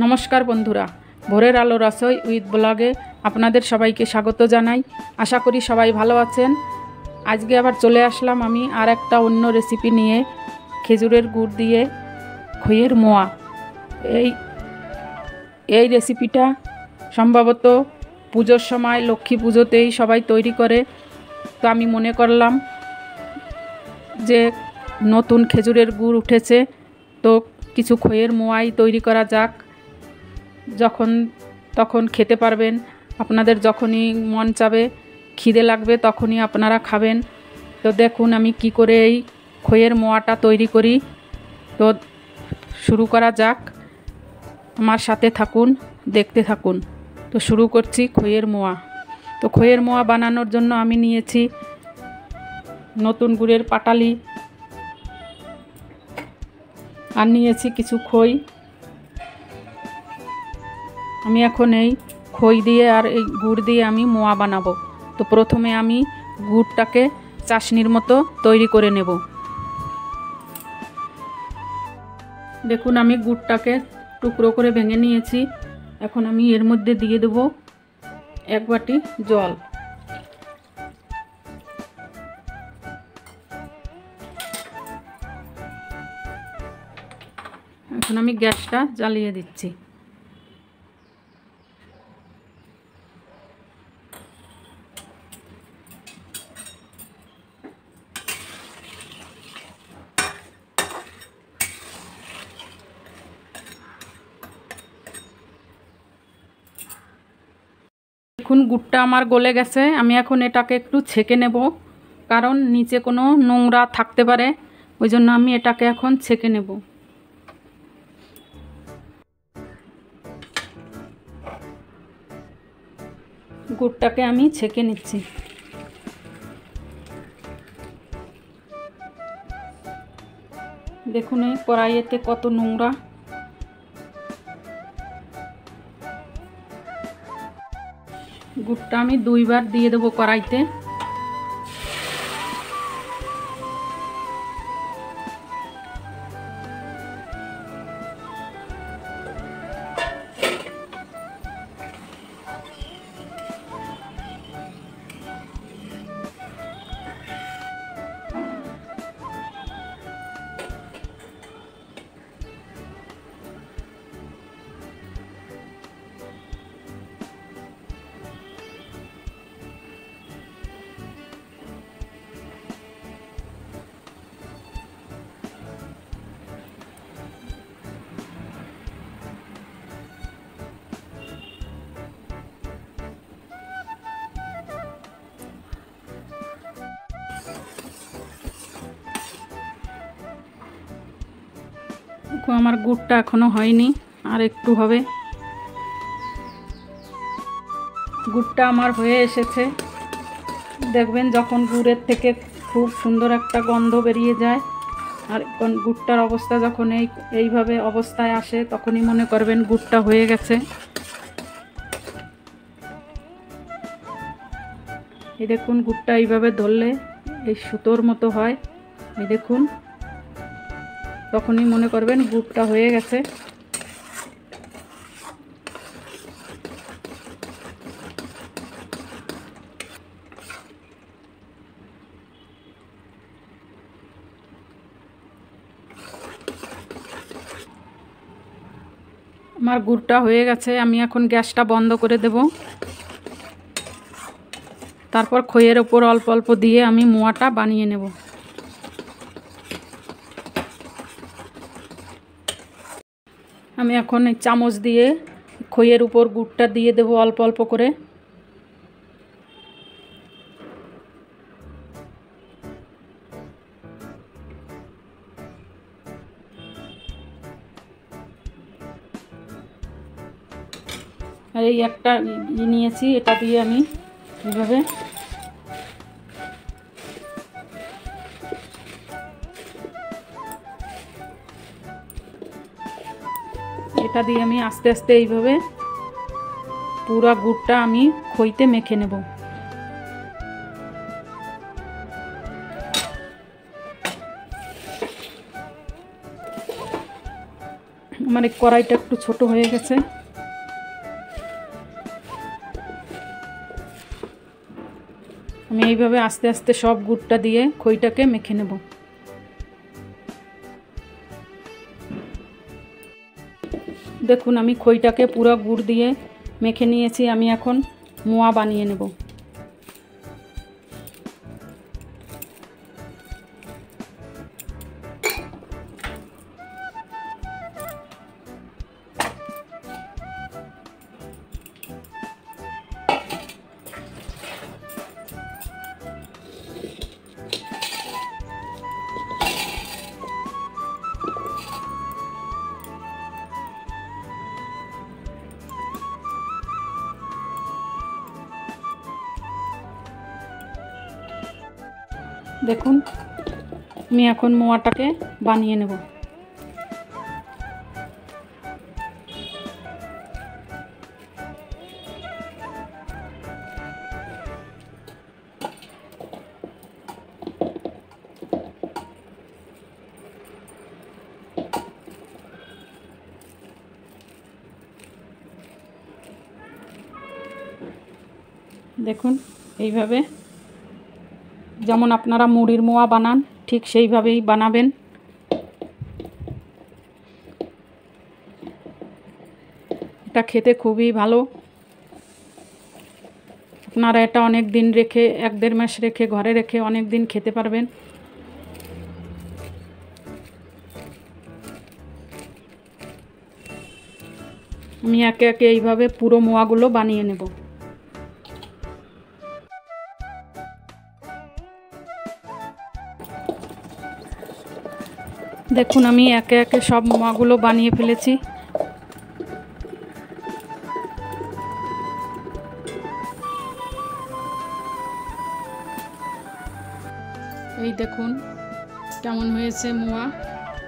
নমস্কার বন্ধুরা, ভোরের আলো রসোই উইথ ব্লগে আপনাদের সবাইকে স্বাগত জানাই। আশা করি সবাই ভালো আছেন। আজকে আবার চলে আসলাম আমি আর একটা অন্য রেসিপি নিয়ে, খেজুরের গুড় দিয়ে খইয়ের মোয়া। এই রেসিপিটা সম্ভবত পুজোর সময়, লক্ষ্মী পুজোতেই সবাই তৈরি করে। তো আমি মনে করলাম যে নতুন খেজুরের গুড় উঠেছে, তো কিছু খইয়ের মোয়াই তৈরি করা যাক। যখন তখন খেতে পারবেন, আপনাদের যখনই মন চাবে, খিদে লাগবে, তখনই আপনারা খাবেন। তো দেখুন আমি কি করে এই খইয়ের মোয়াটা তৈরি করি। তো শুরু করা যাক, আমার সাথে থাকুন, দেখতে থাকুন। তো শুরু করছি খইয়ের মোয়া। তো খইয়ের মোয়া বানানোর জন্য আমি নিয়েছি নতুন গুড়ের পাটালি, আর নিয়েছি কিছু খই। আমি এখন এই খই দিয়ে আর এই গুড় দিয়ে আমি মোয়া বানাবো। তো প্রথমে আমি গুড়টাকে চাশনির মতো তৈরি করে নেব। দেখুন আমি গুড়টাকে টুকরো করে ভেঙে নিয়েছি। এখন আমি এর মধ্যে দিয়ে দেব 1 বাটি জল। এখন আমি গ্যাসটা জ্বালিয়ে দিচ্ছি। দেখুন গুড়টা আমার গলে গেছে। আমি এখন এটাকে একটু ছেঁকে নেব, কারণ নিচে কোনো নোংরা থাকতে পারে, ওই জন্য আমি এটাকে এখন ছেঁকে নেব। গুড়টাকে আমি ছেঁকে নিচ্ছি। দেখুন এই কড়াইয়েতে কত নোংরা। গুড়টা আমি 2 বার দিয়ে দেবো কড়াইতে। আমার গুড়টা এখনো হয়নি, আর একটু হবে। গুড়টা আমার হয়ে এসেছে। দেখবেন যখন গুড়ের থেকে খুব সুন্দর একটা গন্ধ বেরিয়ে যায়, আর গুড়টার অবস্থা যখন এইভাবে অবস্থায় আসে, তখনই মনে করবেন গুড়টা হয়ে গেছে। এই দেখুন গুড়টা এইভাবে ধরলে এই সুতোর মতো হয়। এই দেখুন, তখনই মনে করবেন গুড়টা হয়ে গেছে। আমার গুড়টা হয়ে গেছে। আমি এখন গ্যাসটা বন্ধ করে দেব। তারপর খইয়ের ওপর অল্প অল্প দিয়ে আমি মোয়াটা বানিয়ে নেব। আমি এখন এই চামচ দিয়ে খইয়ের উপর গুড়টা দিয়ে দেব অল্প অল্প করে। আর এই একটা নিয়েছি, এটা দিয়ে আমি এইভাবে এটা দিয়ে আমি আস্তে আস্তে এইভাবে পুরো গুড়টা আমি খইতে মেখে নেব। আমার এই কড়াইটা একটু ছোট হয়ে গেছে। আমি এইভাবে আস্তে আস্তে সব গুড়টা দিয়ে খইটাকে মেখে নেব। দেখুন আমি খইটাকে পুরো গুড় দিয়ে মেখে নিয়েছি। আমি এখন মোয়া বানিয়ে নেব। দেখুন আমি এখন মোয়াটাকে বানিয়ে নেব। দেখুন এইভাবে যেমন আপনারা মুড়ির মোয়া বানান ঠিক সেইভাবেই বানাবেন। এটা খেতে খুবই ভালো। আপনারা এটা অনেক দিন রেখে 1-1.5 মাস রেখে ঘরে রেখে অনেক দিন খেতে পারবেন। আমি একে একে এইভাবে পুরো মোয়াগুলো বানিয়ে নেব। দেখুন আমি একে একে সব মোয়াগুলো বানিয়ে ফেলেছি। এই দেখুন কেমন হয়েছে মোয়া।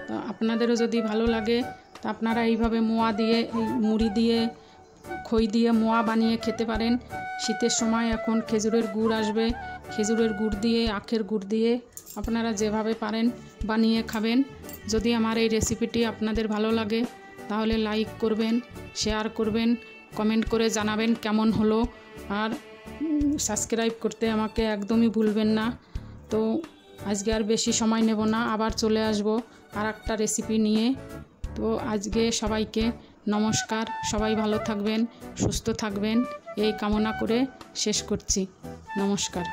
তো আপনাদেরও যদি ভালো লাগে তো আপনারা এইভাবে মোয়া দিয়ে, এই মুড়ি দিয়ে, খই দিয়ে মোয়া বানিয়ে খেতে পারেন। শীতের সময় এখন খেজুরের গুড় আসবে, খেজুরের গুড় দিয়ে, আখের গুড় দিয়ে আপনারা যেভাবে পারেন বানিয়ে খাবেন। যদি আমার এই রেসিপিটি আপনাদের ভালো লাগে তাহলে লাইক করবেন, শেয়ার করবেন, কমেন্ট করে জানাবেন কেমন হলো। আর সাবস্ক্রাইব করতে আমাকে একদমই ভুলবেন না। তো আজকে আর বেশি সময় নেব না, আবার চলে আসব আর একটা রেসিপি নিয়ে। তো আজকে সবাইকে নমস্কার। সবাই ভালো থাকবেন, সুস্থ থাকবেন এই কামনা করে শেষ করছি। নমস্কার।